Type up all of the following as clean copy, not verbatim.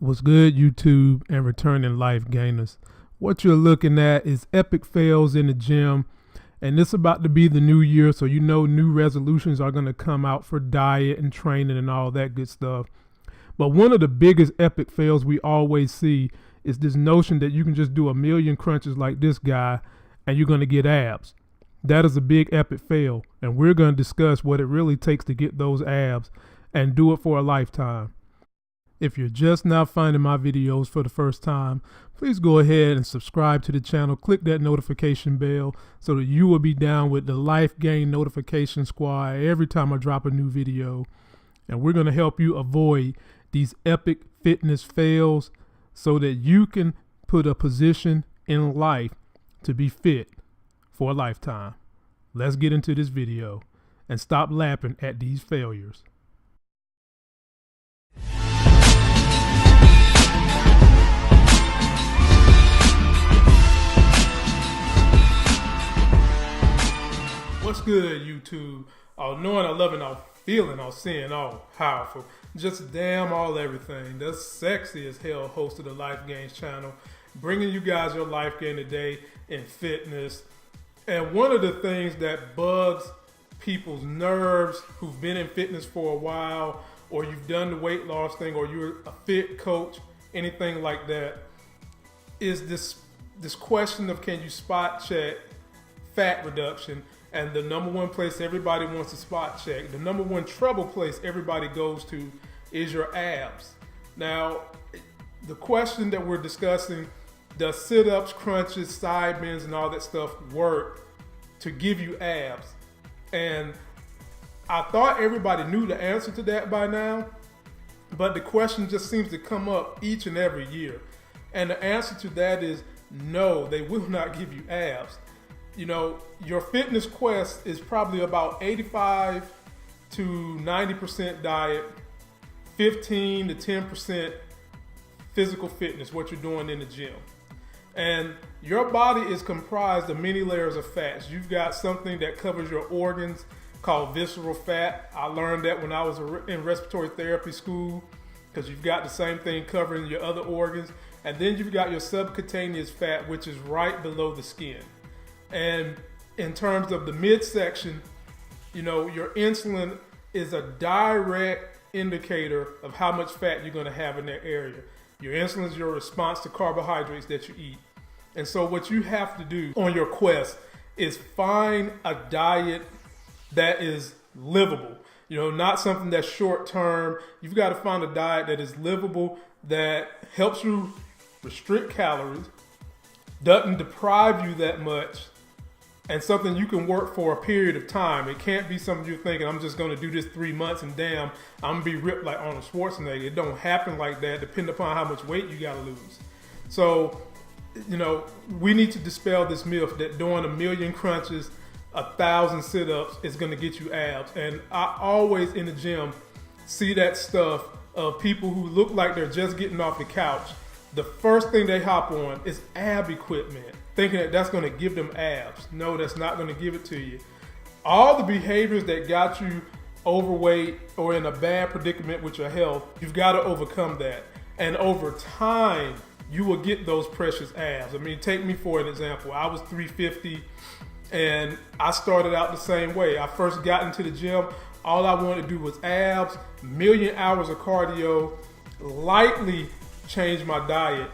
What's good, YouTube and returning life gainers? What you're looking at is epic fails in the gym, and it's about to be the new year, so you know new resolutions are going to come out for diet and training and all that good stuff. But one of the biggest epic fails we always see is this notion that you can just do a million crunches like this guy and you're going to get abs. That is a big epic fail, and we're going to discuss what it really takes to get those abs and do it for a lifetime. If you're just now finding my videos for the first time, please go ahead and subscribe to the channel. Click that notification bell so that you will be down with the Life Gain Notification Squad every time I drop a new video. And we're going to help you avoid these epic fitness fails so that you can put a position in life to be fit for a lifetime. Let's get into this video and stop laughing at these failures. What's good, YouTube? All knowing, all loving, all feeling, all seeing, all powerful. Just damn all everything. The sexy as hell host of the Life Gains channel, bringing you guys your life gain today in fitness. And one of the things that bugs people's nerves who've been in fitness for a while, or you've done the weight loss thing, or you're a fit coach, anything like that, is this question of, can you spot check fat reduction? And the number one place everybody wants to spot check, the number one trouble place everybody goes to, is your abs. Now, the question that we're discussing, does sit-ups, crunches, side bends, and all that stuff work to give you abs? And I thought everybody knew the answer to that by now, but the question just seems to come up each and every year. And the answer to that is no, they will not give you abs. You know, your fitness quest is probably about 85 to 90% diet, 15 to 10% physical fitness, what you're doing in the gym. And your body is comprised of many layers of fats. You've got something that covers your organs called visceral fat. I learned that when I was in respiratory therapy school, because you've got the same thing covering your other organs. And then you've got your subcutaneous fat, which is right below the skin. And in terms of the midsection, you know, your insulin is a direct indicator of how much fat you're going to have in that area. Your insulin is your response to carbohydrates that you eat. And so what you have to do on your quest is find a diet that is livable. You know, not something that's short term. You've got to find a diet that is livable, that helps you restrict calories, doesn't deprive you that much, and something you can work for a period of time. It can't be something you're thinking, I'm just going to do this 3 months and damn, I'm going to be ripped like Arnold Schwarzenegger. It don't happen like that, depending upon how much weight you got to lose. So, you know, we need to dispel this myth that doing 1 million crunches, 1,000 sit-ups is going to get you abs. And I always in the gym see that stuff of people who look like they're just getting off the couch. The first thing they hop on is ab equipment, thinking that that's going to give them abs. No, that's not going to give it to you. All the behaviors that got you overweight or in a bad predicament with your health, you've got to overcome that. And over time, you will get those precious abs. I mean, take me for an example. I was 350 and I started out the same way. I first got into the gym. All I wanted to do was abs, 1,000,000 hours of cardio, lightly changed my diet,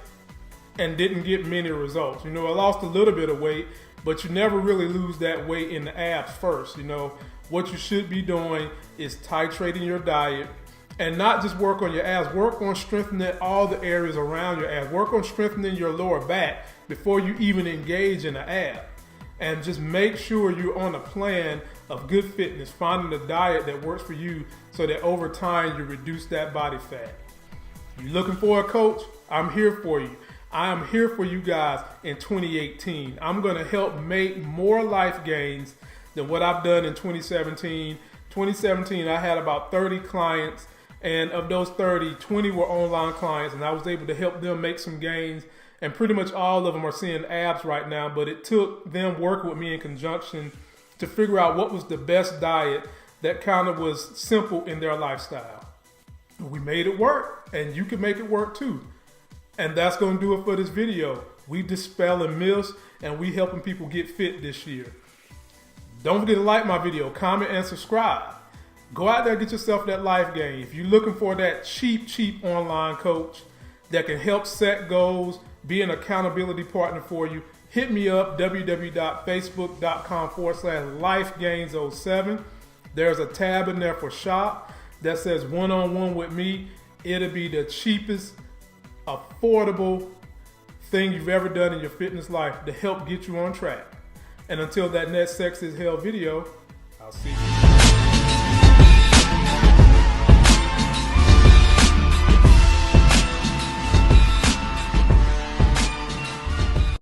and didn't get many results. You know, I lost a little bit of weight, but you never really lose that weight in the abs first. You know, what you should be doing is titrating your diet and not just work on your abs, work on strengthening all the areas around your abs. Work on strengthening your lower back before you even engage in an ab. And just make sure you're on a plan of good fitness, finding a diet that works for you so that over time you reduce that body fat. You looking for a coach? I'm here for you. I am here for you guys in 2018. I'm going to help make more life gains than what I've done in 2017. 2017, I had about 30 clients, and of those 30, 20 were online clients, and I was able to help them make some gains. And pretty much all of them are seeing abs right now, but it took them working with me in conjunction to figure out what was the best diet that kind of was simple in their lifestyle. We made it work, and you can make it work too. And that's going to do it for this video. We dispelling myths, and we helping people get fit this year. Don't forget to like my video, comment, and subscribe. Go out there and get yourself that life game. If you're looking for that cheap online coach that can help set goals, be an accountability partner for you, hit me up, www.facebook.com/lifegains07. There's a tab in there for shop that says one-on-one with me. It'll be the cheapest, affordable thing you've ever done in your fitness life to help get you on track. And until that next Sex is Hell video, I'll see you.